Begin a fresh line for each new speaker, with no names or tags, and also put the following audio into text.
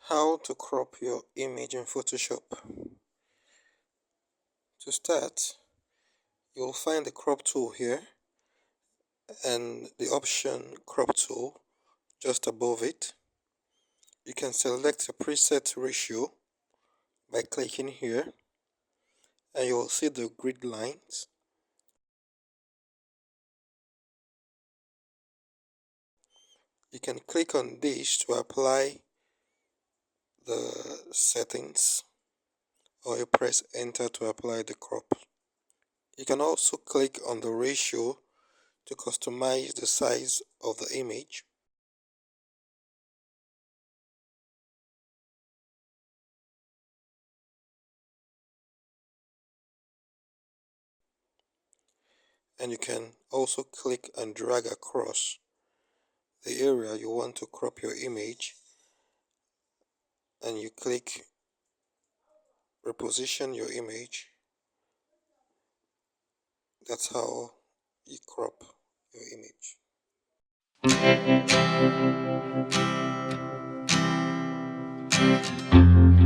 How to crop your image in Photoshop. To start, you'll find the crop tool here and the option crop tool just above it. You can select a preset ratio by clicking here and you will see the grid lines. You can click on this to apply the settings, or you press enter to apply the crop. You can also click on the ratio to customize the size of the image. And you can also click and drag across the area you want to crop your image, and you click reposition your image. That's how you crop your image.